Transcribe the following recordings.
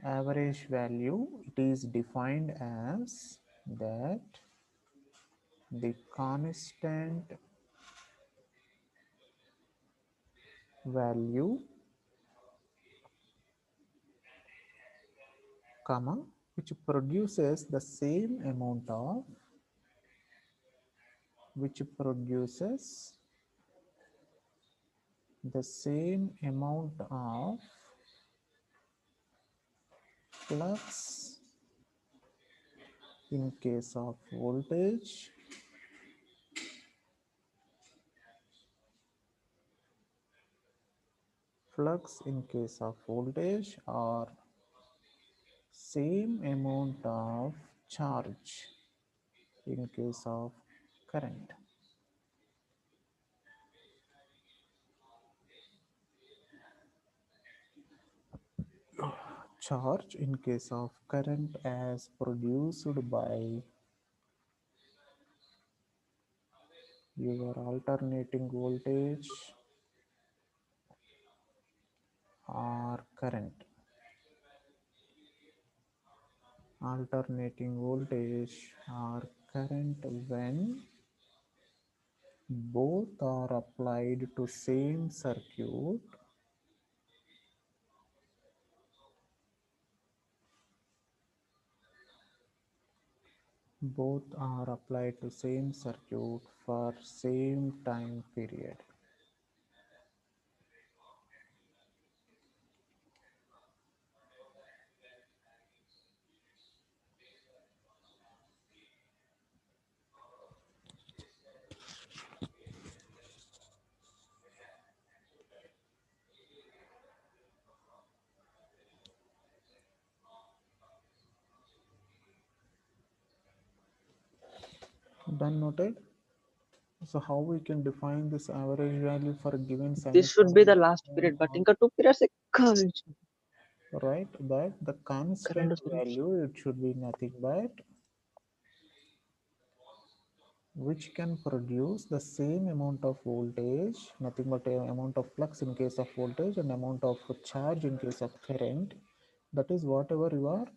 average value, it is defined as that the constant value comma which produces the same amount of flux in case of voltage or same amount of charge in case of current. Charge in case of current as produced by your alternating voltage or current. Alternating voltage or current when both are applied to same circuit for same time period. Done, noted? So how we can define this average value for a given This should be the sinusoidal last period, but in 2 periods, right? But the constant value, it should be nothing but which can produce the same amount of voltage, nothing but a amount of flux in case of voltage and amount of charge in case of current. That is whatever you are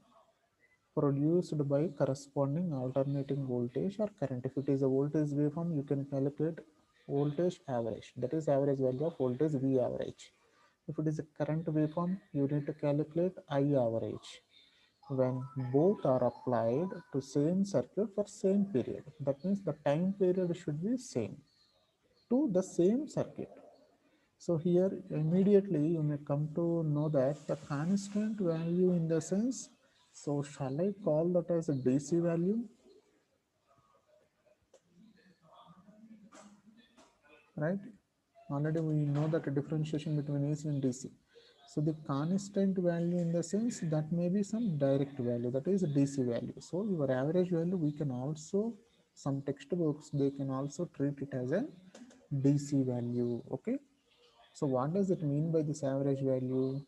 produced by corresponding alternating voltage or current. If it is a voltage waveform, you can calculate voltage average. That is average value of voltage V average. If it is a current waveform, you need to calculate I average when both are applied to same circuit for same period. That means the time period should be same to the same circuit. So here immediately you may come to know that the constant value in the sense, so shall I call that as a DC value? Right? Already we know that a differentiation between AC and DC. So the constant value in the sense that may be some direct value, that is a DC value. So your average value, we can also, some textbooks, they can also treat it as a DC value. Okay. So what does it mean by this average value?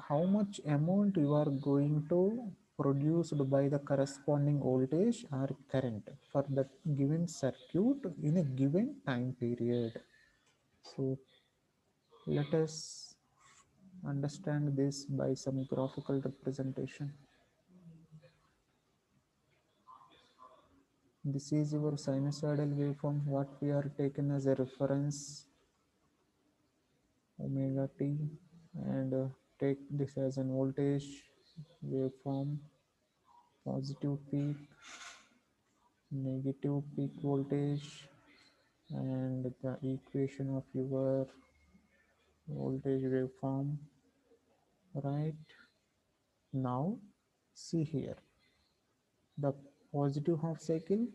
How much amount you are going to produced by the corresponding voltage or current for that given circuit in a given time period. So let us understand this by some graphical representation. This is your sinusoidal waveform, what we are taken as a reference, omega t, and take this as an voltage waveform, positive peak, negative peak voltage, and the equation of your voltage waveform. Right now, see here the positive half cycle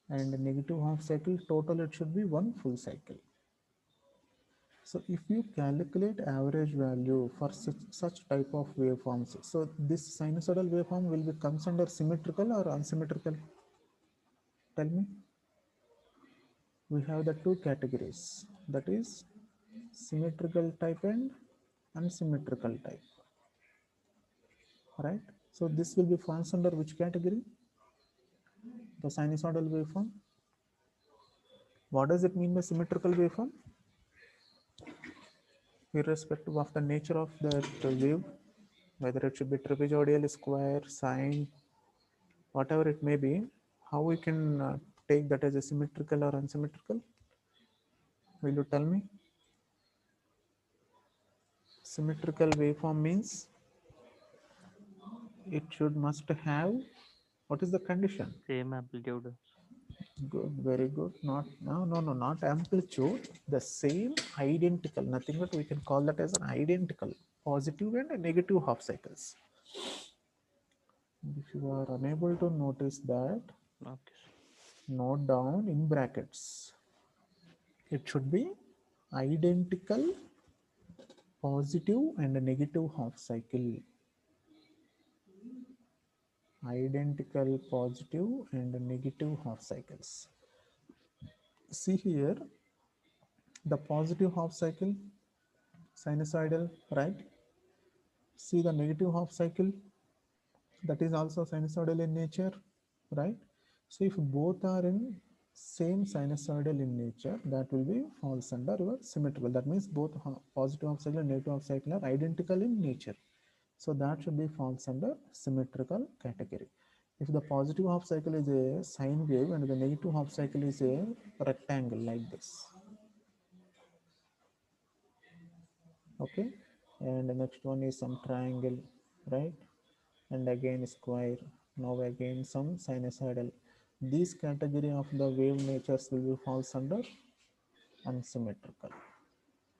and negative half cycle, total it should be one full cycle. So if you calculate average value for such type of waveforms, so this sinusoidal waveform will be comes under symmetrical or unsymmetrical? Tell me. We have the two categories, that is symmetrical type and unsymmetrical type, right? So this will be falls under which category? The sinusoidal waveform. What does it mean by symmetrical waveform? Irrespective of the nature of the wave, whether it should be trapezoidal, square, sine, whatever it may be. How we can take that as a symmetrical or unsymmetrical? Will you tell me? Symmetrical waveform means it should must have, what is the condition? Same amplitude. Good, very good. Not, no, not amplitude. The same identical. Nothing but we can call that as an identical positive and a negative half cycles. If you are unable to notice that, Okay. note down in brackets. It should be identical positive and a negative half cycle. Identical positive and negative half cycles. See here, the positive half cycle, sinusoidal, right? See the negative half cycle, that is also sinusoidal in nature, right? So if both are in same sinusoidal in nature, that will be falls under your symmetrical. That means both positive half cycle and negative half cycle are identical in nature. So that should be falls under symmetrical category. If the positive half cycle is a sine wave and the negative half cycle is a rectangle like this, okay, and the next one is some triangle, right, and again square, now again some sinusoidal. These category of the wave natures will be falls under unsymmetrical.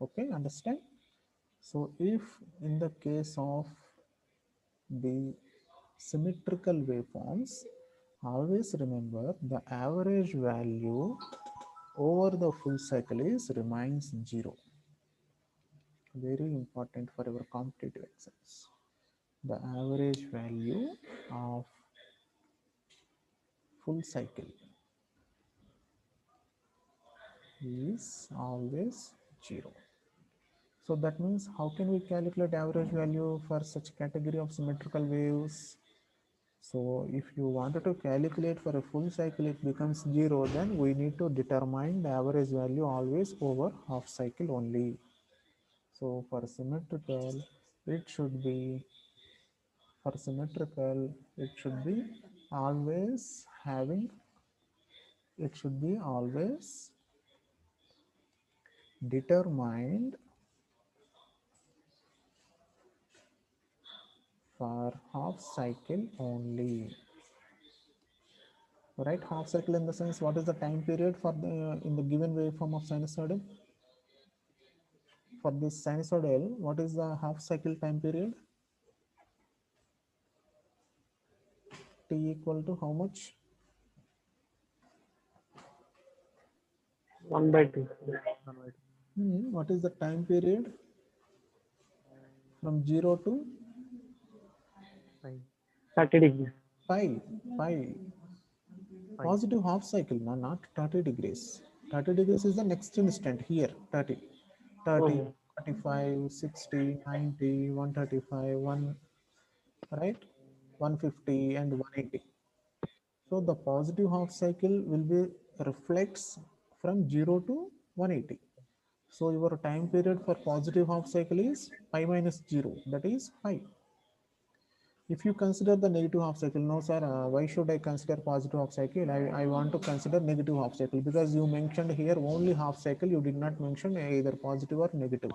Okay, understand? So if in the case of the symmetrical waveforms, always remember the average value over the full cycle is remains 0. Very important for our competitive exams. The average value of full cycle is always 0. So that means how can we calculate average value for such category of symmetrical waves? So if you wanted to calculate for a full cycle, it becomes 0, then we need to determine the average value always over half cycle only. So for symmetrical, it should be, for symmetrical, it should be always having, it should be always determined for half cycle only, right? Half cycle in the sense, what is the time period for the in the given waveform of sinusoidal? For this sinusoidal, what is the half cycle time period? T equal to how much? 1/2. What is the time period from 0 to 5. 30 degrees. pi? Pi. 5. Positive half cycle, no, not 30 degrees. 30 degrees is the next instant here. 30, 30, Mhm. 45, 60, 90, 135, 1, right? 150 and 180. So the positive half cycle will be reflects from 0 to 180. So your time period for positive half cycle is pi minus 0, that is pi. If you consider the negative half cycle, no sir, why should I consider positive half cycle? I want to consider negative half cycle because you mentioned here only half cycle, you did not mention either positive or negative.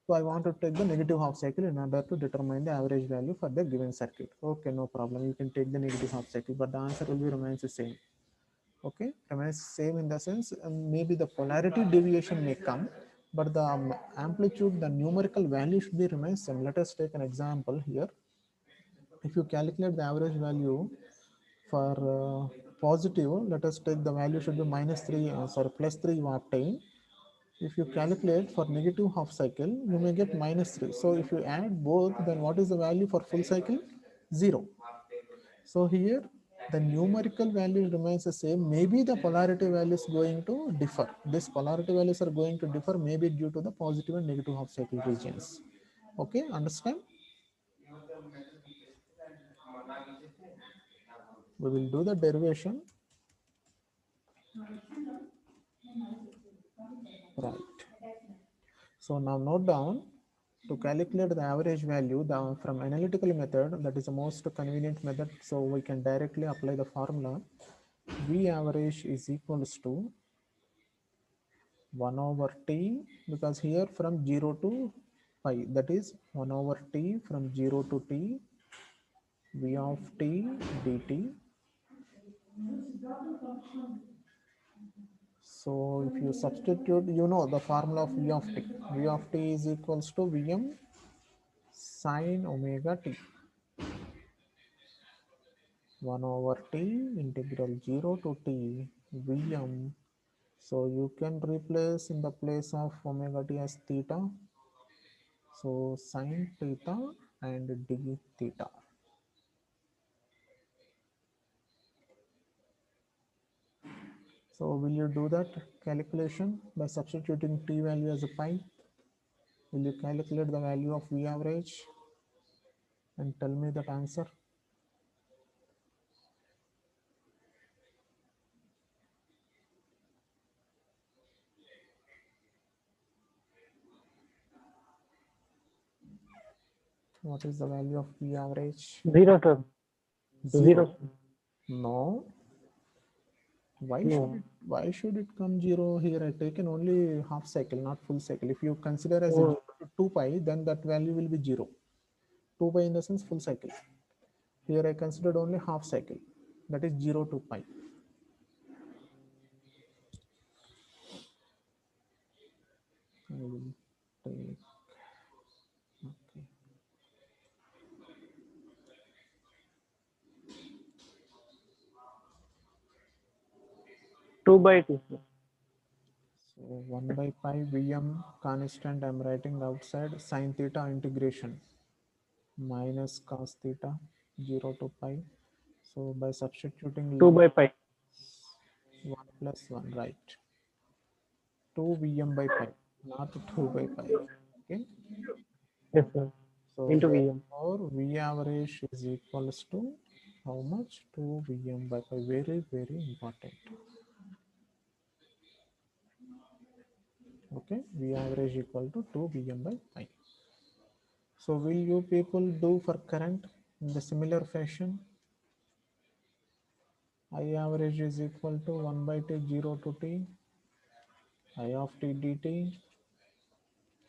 So I want to take the negative half cycle in order to determine the average value for the given circuit. Okay, no problem. You can take the negative half cycle, but the answer will be remains the same. Okay, remains same in the sense maybe the polarity deviation may come, but the amplitude, the numerical value should be remains same. Let us take an example here. If you calculate the average value for positive, let us take the value should be minus 3, sorry, plus 3 you obtain. If you calculate for negative half cycle, you may get minus 3. So if you add both, then what is the value for full cycle? 0. So here the numerical value remains the same. Maybe the polarity value is going to differ. This polarity values are going to differ maybe due to the positive and negative half cycle regions. Okay, understand? We will do the derivation. Right. So now note down To calculate the average value from analytical method, that is the most convenient method, so we can directly apply the formula. V average is equals to 1 over t, because here from 0 to pi, that is 1 over t from 0 to t, V of t dt. So if you substitute, you know the formula of V of t. V of t is equals to Vm sine omega t. 1 over t integral 0 to t Vm. So you can replace in the place of omega t as theta. So sine theta and d theta. So will you do that calculation by substituting t value as a pi? Will you calculate the value of V average and tell me that answer? What is the value of V average? 0, sir. 0. 0. No. No. Why should it come 0 here? I taken only half cycle, not full cycle. If you consider as a Oh, 2 pi, then that value will be 0. 2 pi in the sense full cycle. Here I considered only half cycle, that is 0 to pi. I will take, okay. 2 by 2, sir. So 1 by pi Vm constant, I'm writing outside, sine theta integration minus cos theta 0 to pi. So by substituting 2 limit by pi. 1 plus 1, right? 2 Vm by pi, not 2 by pi. Okay. Yes, sir. So Into Vm. therefore V average is equals to how much? 2 Vm by pi. Very, very important. Okay. V average equal to 2 Vm by pi. So will you people do for current in the similar fashion? I average is equal to 1 by t 0 to t I of t dt.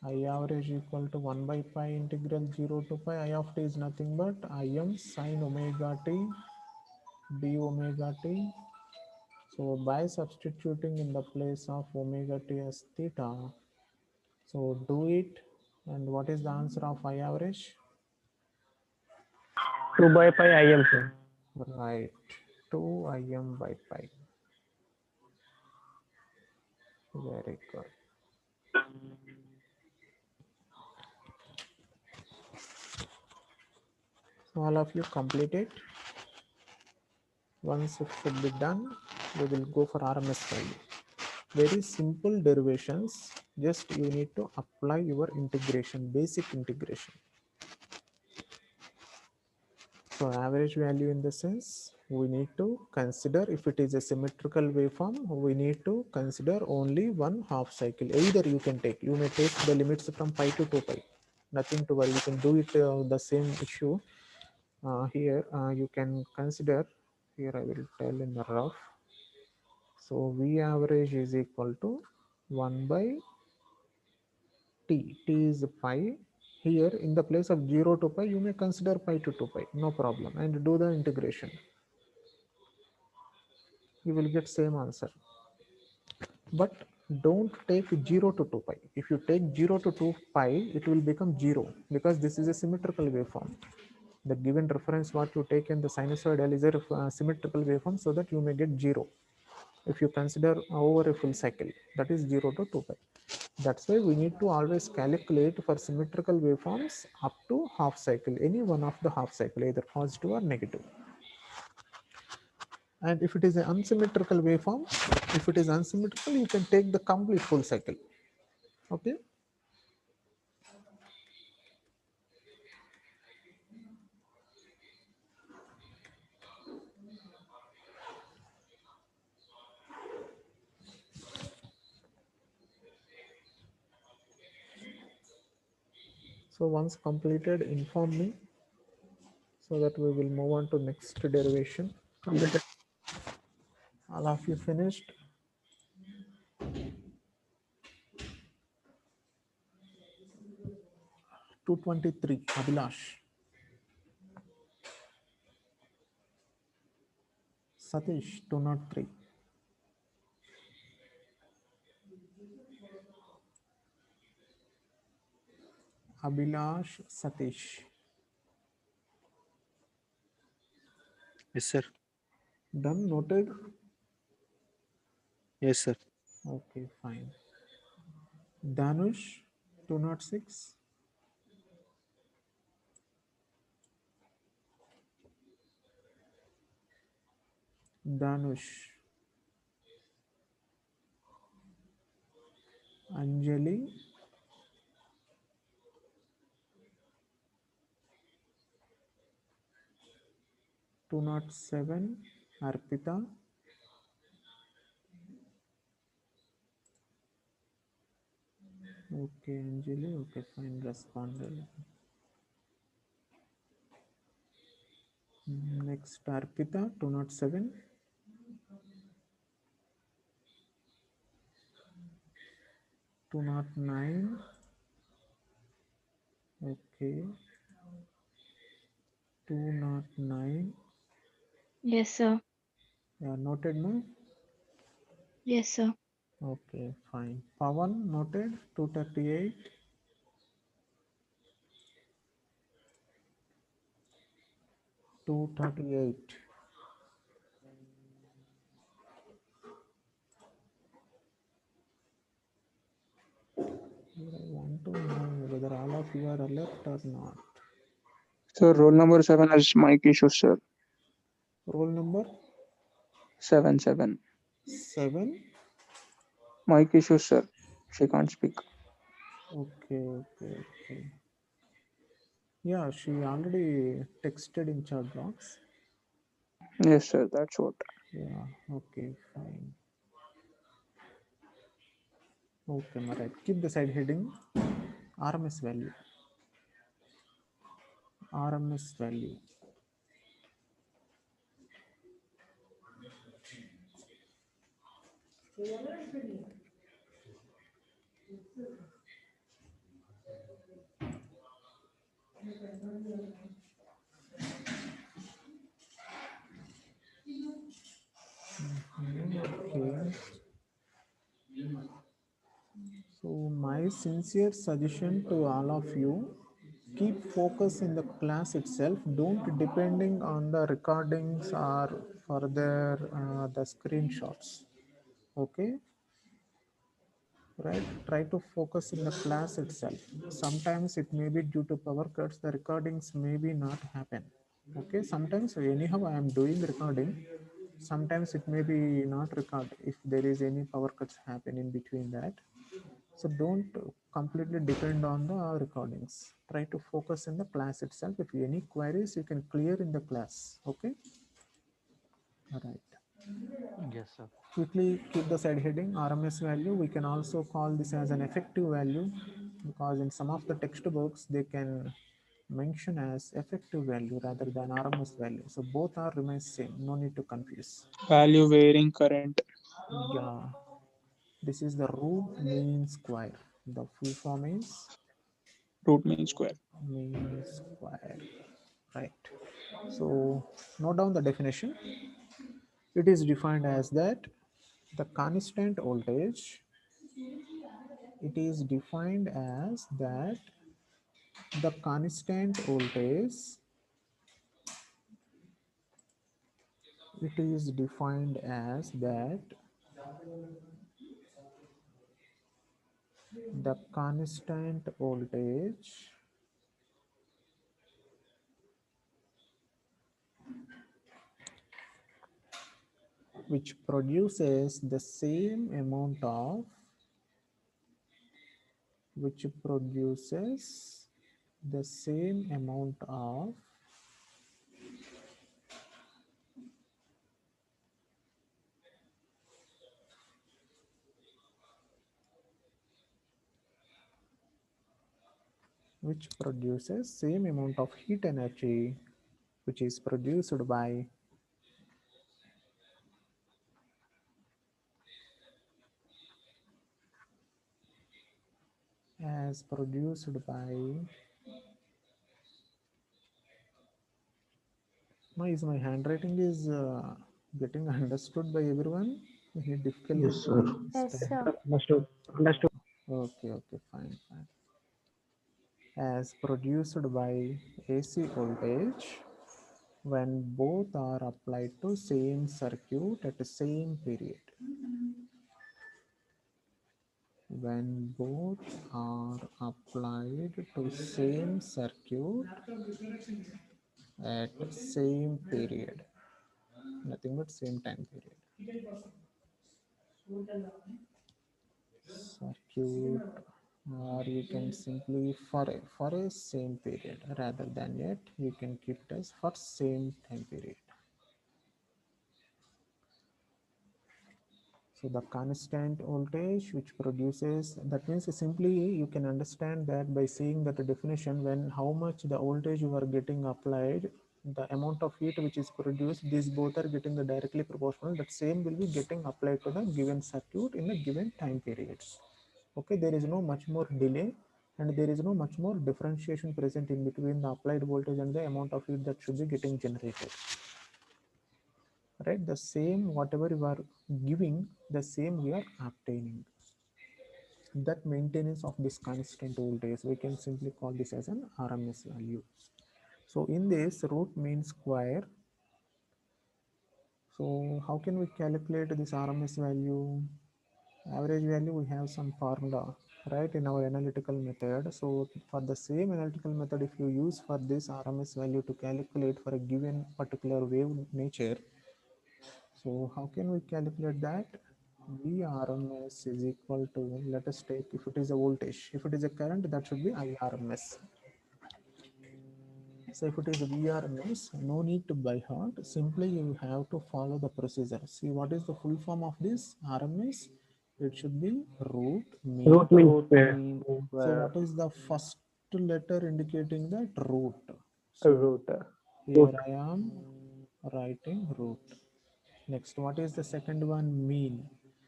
I average equal to 1 by pi integral 0 to pi. I of t is nothing but Im sine omega t d omega t. So by substituting in the place of omega t as theta, so do it. And what is the answer of I average? 2 by pi Im, sir. Right, 2 Im by pi. Very good. So all of you complete it. Once it should be done, we will go for RMS value. Very simple derivations. Just you need to apply your integration, basic integration. So average value in the sense, we need to consider if it is a symmetrical waveform, we need to consider only one half cycle. Either you can take, you may take the limits from pi to 2 pi. Nothing to worry, you can do it the same issue. Here you can consider, here I will tell in the rough. So V average is equal to 1 by t. T is pi. Here in the place of 0 to pi, you may consider pi to 2 pi, no problem, and do the integration. You will get same answer. But don't take 0 to 2 pi. If you take 0 to 2 pi, it will become 0 because this is a symmetrical waveform. The given reference what you take in the sinusoidal is a symmetrical waveform, so that you may get 0 if you consider over a full cycle, that is 0 to 2 pi. That's why we need to always calculate for symmetrical waveforms up to half cycle, any one of the half cycle, either positive or negative. And if it is an unsymmetrical waveform, if it is unsymmetrical, you can take the complete full cycle. Okay. So once completed, inform me so that we will move on to next derivation. Completed. All of you finished? 223, Abhilash. Satish, 203. Abhilash, Satish. Yes, sir. Done, noted? Yes, sir. Okay, fine. Danush, 206. Danush. Anjali, 207. Arpita. Okay, Anjali, okay, fine, responded. Next, Arpita, 207. 209. Okay, 209. Yes, sir. Yeah, noted, no? Yes, sir. Okay, fine. Pawan, noted, 238. 238. I want to know whether all of you are alert or not. So roll number 7 has mic issues, sir. Roll number 7. 7. Mic issues, sir. She can't speak. Okay. Yeah, she already texted in chat box. Yes, sir. That's what. Yeah, okay, fine. Okay, alright. Keep the side heading RMS value. RMS value. Okay. So my sincere suggestion to all of you, keep focus in the class itself. Don't depending on the recordings or further the screenshots. Okay, right? Try to focus in the class itself. Sometimes it may be due to power cuts, the recordings may be not happen. Okay, sometimes anyhow I am doing recording. Sometimes it may be not record if there is any power cuts happen in between that. So don't completely depend on the recordings. Try to focus in the class itself. If any queries, you can clear in the class. Okay. All right. Yes, sir. Quickly keep the side heading RMS value. We can also call this as an effective value because in some of the textbooks they can mention as effective value rather than RMS value. So both are remains same. No need to confuse. Value varying current. Yeah. This is the root mean square. The full form is Root mean square. mean square, right? So note down the definition. It is defined as that the constant voltage, it is defined as that the constant voltage, it is defined as that the constant voltage which produces the same amount of, which produces the same amount of which produces same amount of heat energy which is produced by as produced by my handwriting is getting understood by everyone. Any difficulty Yes, to sir. Yes, understand? sir. Understood. Understood. Okay, fine. As produced by AC voltage when both are applied to same circuit at the same period. When both are applied to same circuit at same period, nothing but same time period. Circuit, or you can simply for a same period rather than yet you can keep it as for same time period. So the constant voltage which produces, that means simply you can understand that by seeing that definition, when how much the voltage you are getting applied, the amount of heat which is produced, these both are getting the directly proportional, that same will be getting applied to the given circuit in the given time periods. Okay, there is no much more delay and there is no much more differentiation present in between the applied voltage and the amount of heat that should be getting generated. Right, the same whatever you are giving, the same we are obtaining. That maintenance of this constant voltage, we can simply call this as an RMS value. So in this, root mean square. So how can we calculate this RMS value? Average value, we have some formula, right, in our analytical method. So for the same analytical method, if you use for this RMS value to calculate for a given particular wave nature, so how can we calculate that? VRMS is equal to, let us take, if it is a voltage, if it is a current, that should be IRMS. So if it is a VRMS, no need to by heart, simply you have to follow the procedure. See, what is the full form of this RMS? It should be root mean. Root means Root square. mean So square. what is the first letter indicating that? Root. So Root. here I am writing root. Next, what is the second one? Mean.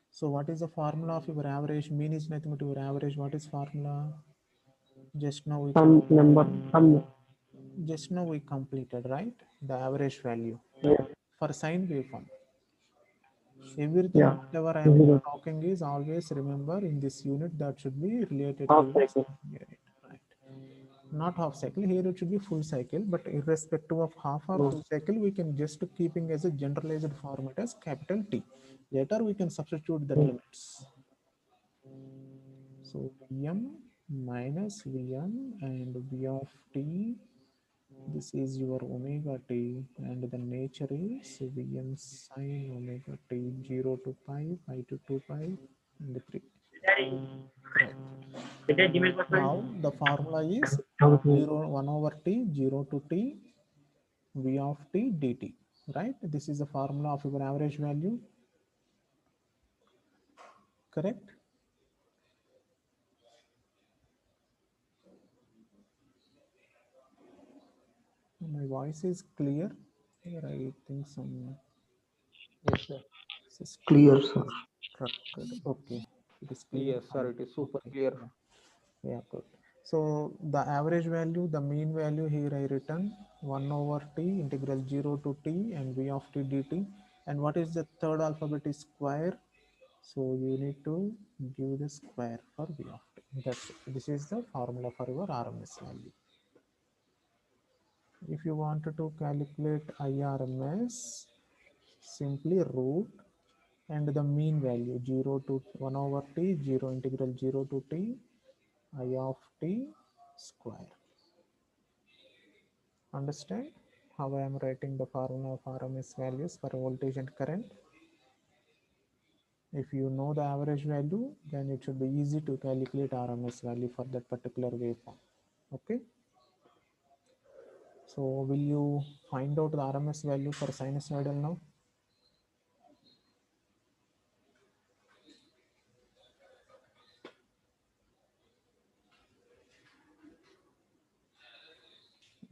So what is the formula of your average? Mean is nothing but your average. What is formula? Just now we Some number. Some. completed, right? The average value Yeah. for sine waveform. Everything Yeah. whatever I am Zero. talking is always remember in this unit that should be related Half to this cycle. unit, right? Not half cycle, here it should be full cycle, but irrespective of half or full cycle, we can just keeping as a generalized format as capital T. Later we can substitute the limits. So Vm minus Vm and V of t, this is your omega t, and the nature is Vm sine omega t, 0 to pi, pi to 2 pi, and 3. Right. Now the formula is 0 1 over t, 0 to t, V of t dt, right? This is the formula of your average value, correct? My voice is clear. Here I think some Yes, sir. system Clear, sir. structured. Okay, it is clear. Yes, sir. Fine. It is super Okay, clear. yeah, good. So the average value, the mean value here I written 1 over t integral 0 to t and V of t dt. And what is the third alphabet is square. So you need to give the square for V of t. That's it. This is the formula for your RMS value. If you wanted to calculate IRMS, simply root and the mean value 0 to 1 over t, 0 integral 0 to t, I of t square. Understand how I am writing the formula of RMS values for voltage and current? If you know the average value, then it should be easy to calculate RMS value for that particular waveform. Okay. So will you find out the RMS value for sinusoidal now?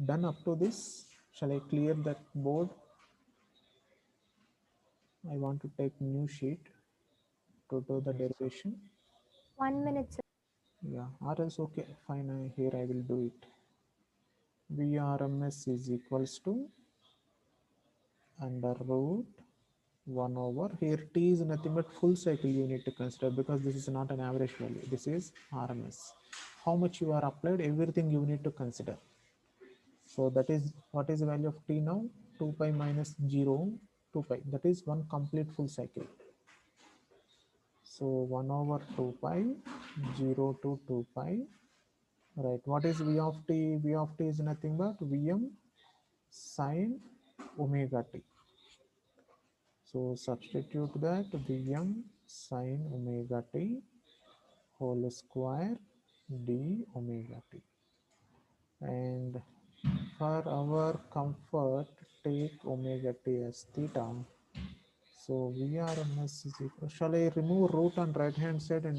Done up to this. Shall I clear that board? I want to take new sheet to do the derivation. 1 minute, sir. Yeah, or else okay, fine. Here I will do it. VRMS is equals to under root 1 over, here T is nothing but full cycle you need to consider, because this is not an average value, this is RMS. How much you are applied, everything you need to consider. So that is, what is the value of T now? 2 pi minus 0, 2 pi, that is one complete full cycle. So 1 over 2 pi, 0 to 2 pi, right? What is V of T? V of T is nothing but Vm sine omega t. So substitute that Vm sine omega t whole square d omega t. And for our comfort, take omega t as theta. So VRMS is equal. Shall I remove root on right hand side and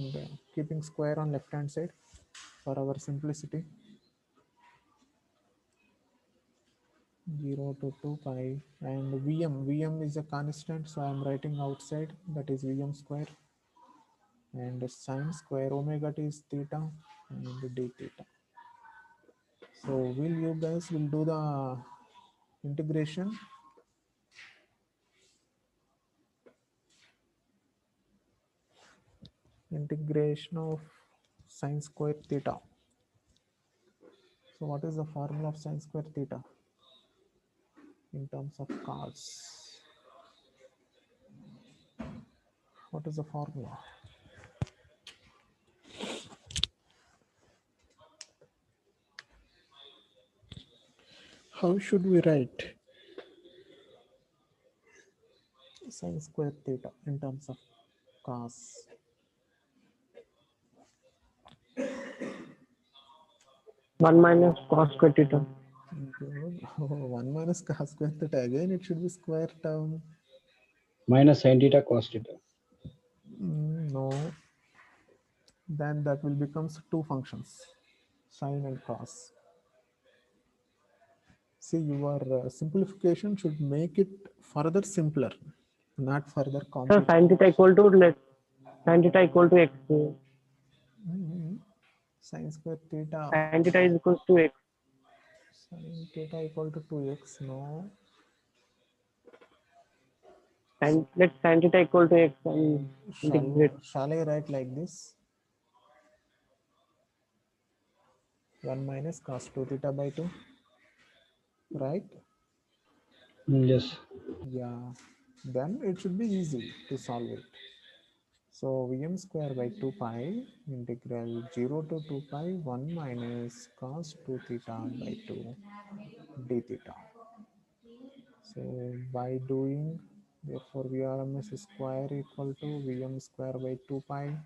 keeping square on left hand side for our simplicity? 0 to 2 pi, and Vm is a constant, so I am writing outside, that is Vm square, and sine square omega t is theta and d theta. So will you guys will do the integration? Integration of sine square theta. So what is the formula of sine square theta in terms of cos? What is the formula? How should we write sine square theta in terms of cos? 1 minus cos square theta. Good. Oh, 1 minus cos square theta, again it should be square term. Minus sin theta cos theta. No, then that will becomes two functions, sine and cos. See, your simplification should make it further simpler, not further So complicated. sin theta equal to sin theta equal to x. Sine square theta, Sin theta is equal to x. sine theta equal to 2x. No, And let sin theta equal to x and integrate. shall I write like this? 1 minus cos 2 theta by 2, right? Yes. Yeah, then it should be easy to solve it. So Vm square by 2 pi integral 0 to 2 pi 1 minus cos 2 theta by 2 d theta. So by doing, therefore VRMS square equal to Vm square by 2 pi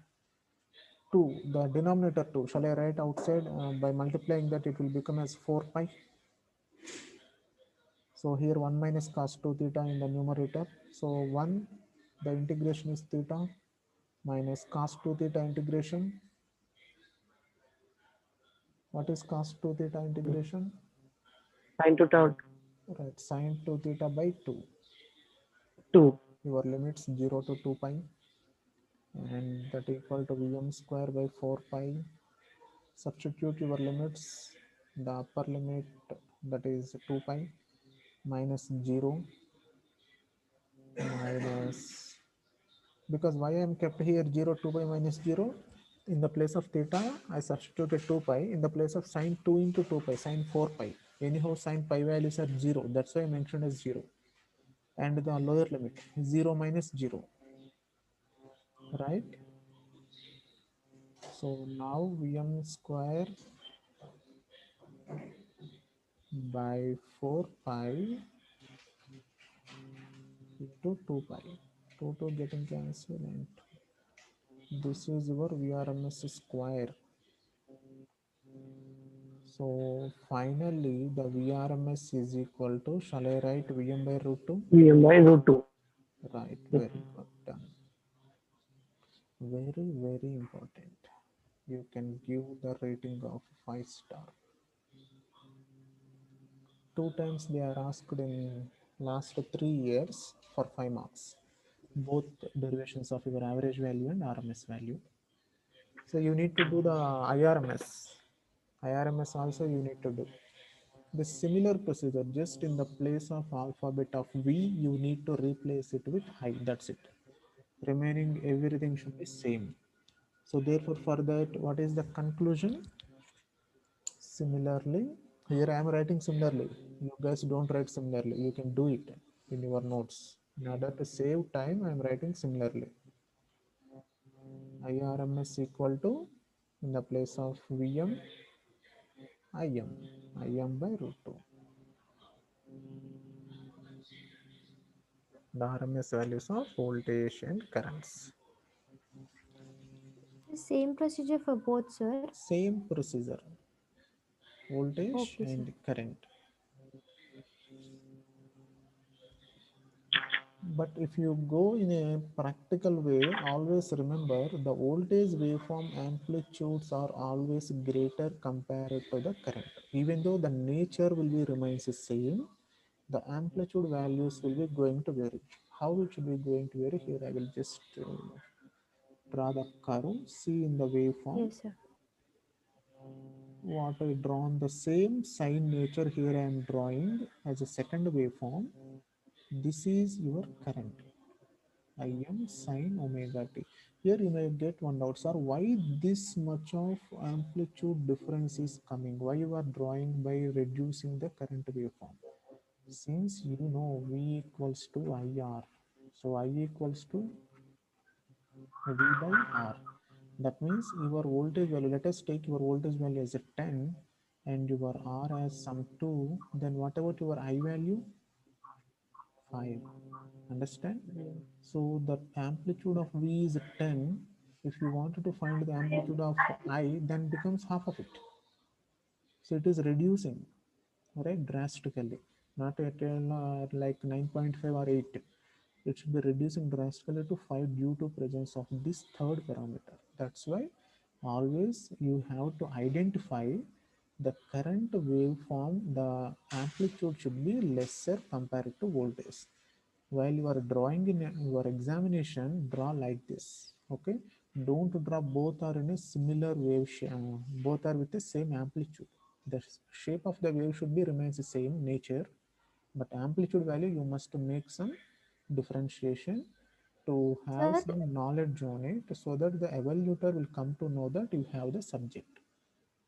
2, the denominator 2, shall I write outside? By multiplying that it will become as 4 pi. So here 1 minus cos 2 theta in the numerator. So 1, the integration is theta minus cos 2 theta integration. What is cos 2 theta integration? Sin theta Right, sine 2 theta by 2. 2. Your limits 0 to 2 pi, and that equal to Vm square by 4 pi. Substitute your limits, the upper limit, that is 2 pi minus 0 minus, because why I am kept here 0 2 pi minus 0, in the place of theta I substituted 2 pi, in the place of sine 2 into 2 pi, sine 4 pi. Anyhow sine pi values are 0, that's why I mentioned as 0. And the lower limit 0 minus 0, right? So now Vm square by 4 pi into 2 pi, 2 getting cancelled, and this is your VRMS square. So finally the VRMS is equal to, shall I write Vm by root 2? Vm by root 2. Right, very good, done. Very, very important. You can give the rating of 5 star. 2 times they are asked in last 3 years for 5 marks. Both derivations of your average value and RMS value. So you need to do the IRMS. IRMS also you need to do. The similar procedure, just in the place of alphabet of V, you need to replace it with I. That's it. Remaining everything should be same. So therefore, for that, what is the conclusion? Similarly, here I am writing similarly. You guys don't write similarly. You can do it in your notes. In order to save time, I am writing similarly. IRMS equal to, in the place of VM, IM by root 2. The RMS values of voltage and currents. The same procedure for both, sir. Same procedure, voltage Okay, sir. and current. But if you go in a practical way, always remember the voltage waveform amplitudes are always greater compared to the current. Even though the nature will be remains the same, the amplitude values will be going to vary. How it should be going to vary? Here I will just draw the curve. See in the waveform. Yes, sir. What I drawn the same sine nature here I am drawing as a second waveform. This is your current. Im sine omega t. Here you may get one doubt, sir, why this much of amplitude difference is coming? Why you are drawing by reducing the current waveform? Since you know V equals to IR, so I equals to V by R. That means your voltage value, let us take your voltage value as a 10 and your R as some 2, then what about your I value? 5. Understand? So the amplitude of V is 10. If you wanted to find the amplitude of I, then becomes half of it. So it is reducing, right, drastically. Not at like 9.5 or 8. It should be reducing drastically to 5 due to presence of this third parameter. That's why always you have to identify the current waveform, the amplitude should be lesser compared to voltage. While you are drawing in your examination, draw like this. Okay, don't draw both are in a similar wave shape, both are with the same amplitude. The shape of the wave should be remains the same nature, but amplitude value you must make some differentiation to have Sir, some knowledge on it, so that the evaluator will come to know that you have the subject.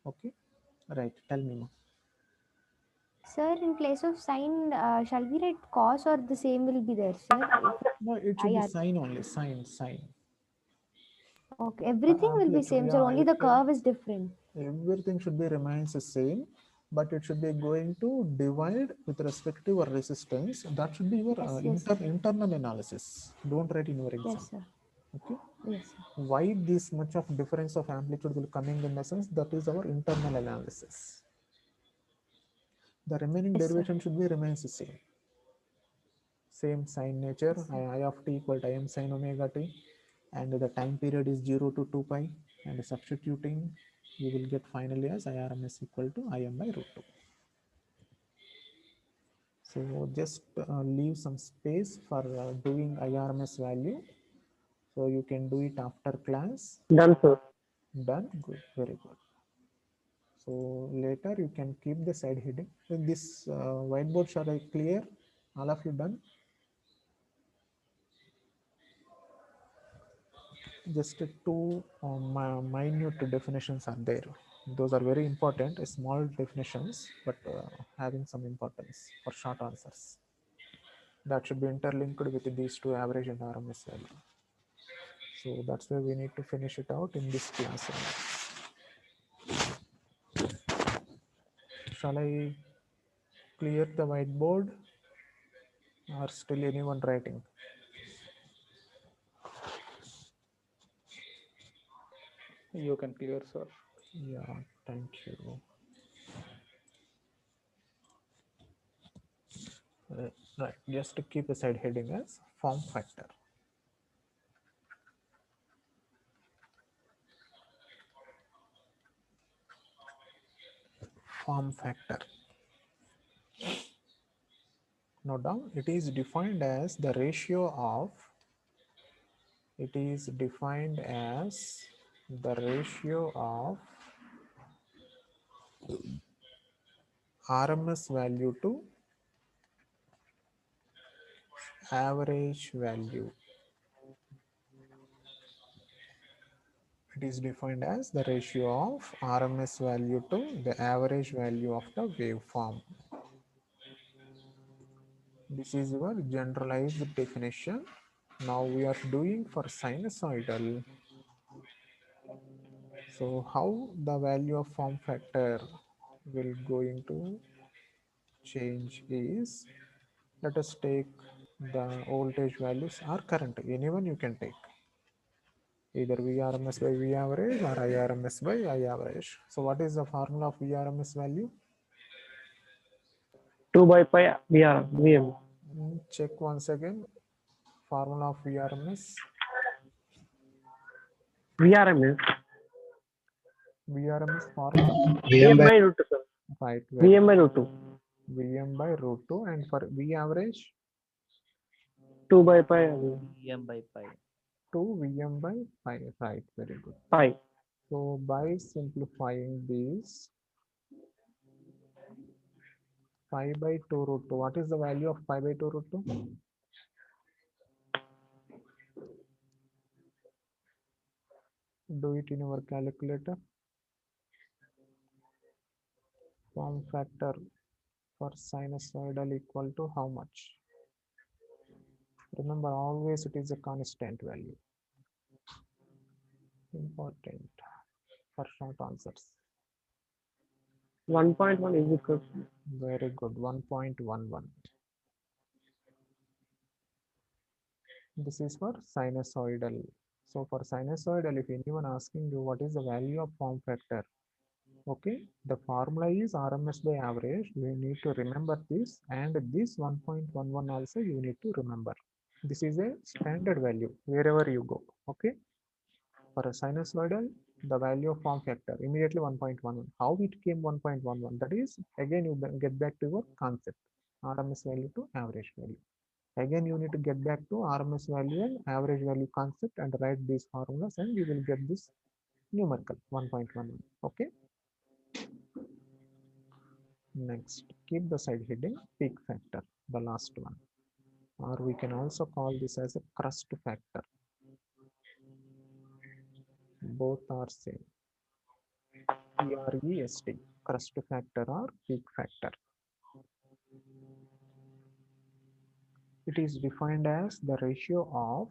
Okay, right, tell me more. sir, in place of sine, shall we write cos or the same will be there, sir? No, it should be IR. sine only, sine. Okay, everything will be Amplitude, same, sir. yeah, Only the curve is different. everything should be remains the same, but it should be going to divide with respect to your resistance. That should be your Yes, yes, sir. internal analysis. Don't write in your exam. Yes, sir. Okay, Yes, sir. why this much of difference of amplitude will coming in the sense that is our internal analysis. The remaining Yes, sir. derivation should be remains the same sign nature. Yes, sir. I of t equal to Im sin omega t, and the time period is 0 to 2 pi, and substituting you will get finally as IRMS equal to Im by root 2. So just leave some space for doing IRMS value, so you can do it after class. Done, sir. Done. Good, very good. So later you can keep the side heading. This whiteboard shall I clear? All of you done? Just two minute definitions are there. Those are very important, small definitions, but having some importance for short answers. That should be interlinked with these two, average and RMS value. So that's why we need to finish it out in this class. Shall I clear the whiteboard, or still anyone writing? You can clear, sir. Yeah, thank you. Right, just to keep the side heading as form factor. Form factor. Note down, it is defined as the ratio of, it is defined as the ratio of RMS value to average value. It is defined as the ratio of RMS value to the average value of the waveform. This is your generalized definition. Now we are doing for sinusoidal. So how the value of form factor will going to change is, let us take the voltage values or current, anyone you can take, either VRMS by V average or IRMS by I average. So what is the formula of VRMS value? 2 by pi VM. Check once again, formula of VRMS. VRMS. VRMS formula, VM VM by by root 2, sir. right? Very VM by good. root 2. VM by root 2, and for V average 2 by pi. VM by pi. 2 VM by pi, right? Very good. Pi. So by simplifying this, pi by 2 root 2, what is the value of pi by 2 root 2? Do it in your calculator. Form factor for sinusoidal equal to how much? Remember, always it is a constant value. Important for short answers. 1.1 is equal to. Very good. 1.11. This is for sinusoidal. So for sinusoidal, if anyone asking you what is the value of form factor, okay, the formula is RMS by average. You need to remember this, and this 1.11 also you need to remember. This is a standard value wherever you go. Okay. For a sinusoidal, the value of form factor immediately 1.11. How it came 1.11? That is, again you get back to your concept, RMS value to average value. Again, you need to get back to RMS value and average value concept and write these formulas, and you will get this numerical 1.11. Okay. Next, keep the side heading peak factor, the last one, or we can also call this as a crust factor. Both are same. CREST, crust factor or peak factor. It is defined as the ratio of,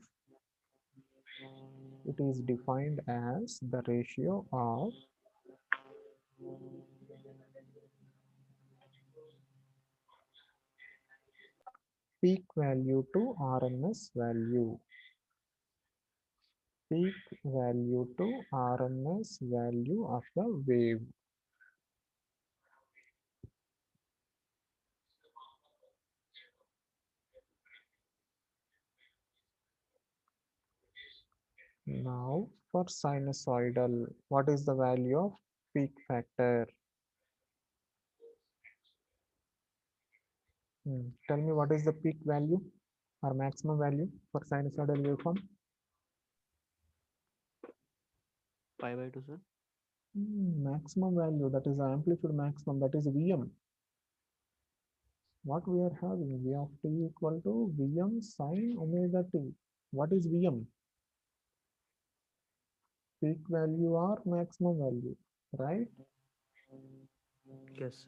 it is defined as the ratio of peak value to RMS value. Peak value to RMS value of the wave. Now for sinusoidal, what is the value of peak factor? Tell me, what is the peak value or maximum value for sinusoidal waveform? Pi by 2, sir. Maximum value, that is the amplitude maximum, that is Vm. What we are having, V of t equal to Vm sine omega t. What is Vm? Peak value or maximum value, right? Yes.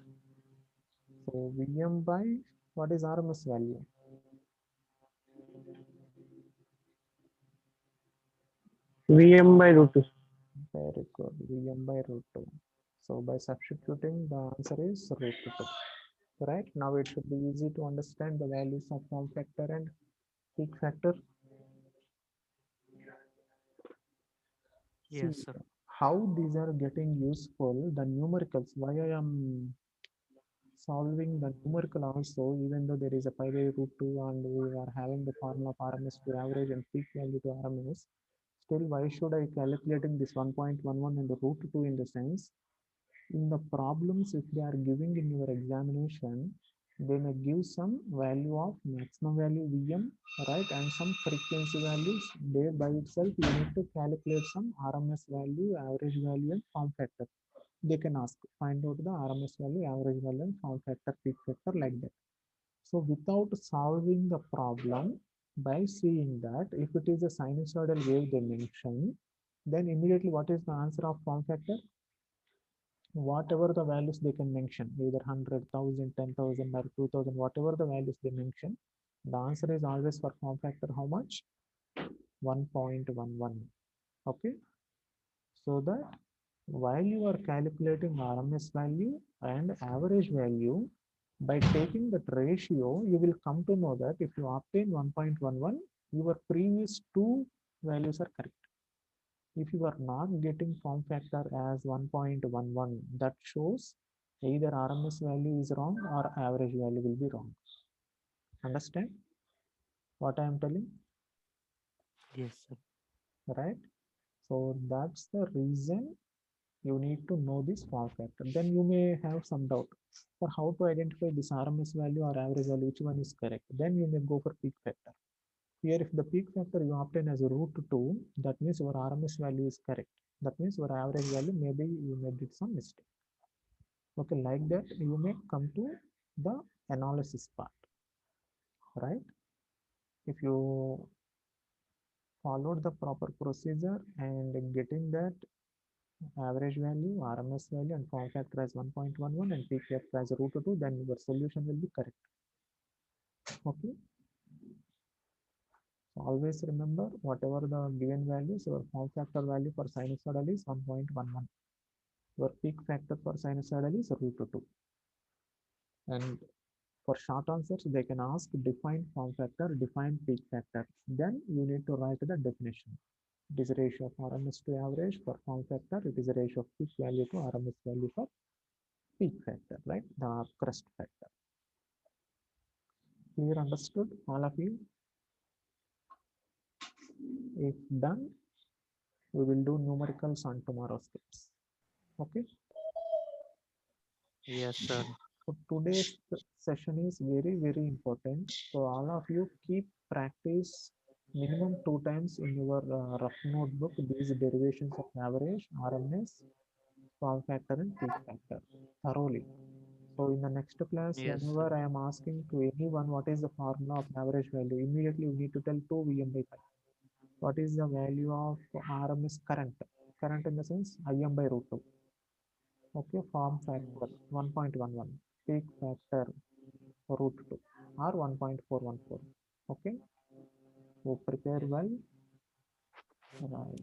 So Vm by what is RMS value? VM by root 2. Very good. Vm by root 2. So by substituting, the answer is root 2. Right? Now it should be easy to understand the values of form factor and peak factor. Yes, See sir. how these are getting useful, the numericals. Why I am solving the numerical also, even though there is a pi by root 2 and we are having the formula of RMS to average and peak value to RMS. Still, why should I calculating this 1.11 and the root 2 in the sense, in the problems if they are giving in your examination, They may give some value of maximum value Vm, right, and some frequency values. There by itself you need to calculate some RMS value, average value, and form factor. They can ask, find out the RMS value, average value, and form factor, peak factor, like that. So without solving the problem, by seeing that if it is a sinusoidal wave they mention, then immediately what is the answer of form factor? Whatever the values they can mention, either 100,000, 10,000, or 2,000, whatever the values they mention, the answer is always for form factor how much? 1.11. Okay, so that while you are calculating RMS value and average value, by taking that ratio, you will come to know that if you obtain 1.11, your previous two values are correct. If you are not getting form factor as 1.11, that shows either RMS value is wrong or average value will be wrong. Understand what I am telling? Yes, sir. Right? So that's the reason you need to know this form factor. Then you may have some doubt for how to identify this RMS value or average value, which one is correct. Then you may go for peak factor. Here, if the peak factor you obtain as a root 2, that means your RMS value is correct. That means your average value, maybe you may did some mistake. Okay, like that you may come to the analysis part, right? If you followed the proper procedure and getting that average value, RMS value, and form factor as 1.11 and peak factor as root 2, then your solution will be correct. Okay. So always remember, whatever the given values, your form factor value for sinusoidal is 1.11. Your peak factor for sinusoidal is root 2. And for short answers, they can ask define form factor, define peak factor. Then you need to write the definition. It is a ratio of RMS to average for form factor. It is a ratio of peak value to RMS value for peak factor, right? The crest factor. Clear, understood, all of you? If done, we will do numericals on tomorrow's class. Okay. Yes, sir. So today's session is very, very important. So all of you keep practice minimum 2 times in your rough notebook these derivations of average, RMS, form factor, and peak factor thoroughly. So in the next class, Yes, whenever I am asking to anyone what is the formula of average value, immediately you need to tell 2 Vm by pi. What is the value of RMS current? Current in the sense Im by root 2. Okay, form factor 1.11, peak factor root 2 or 1.414. Okay, so prepare well. Right.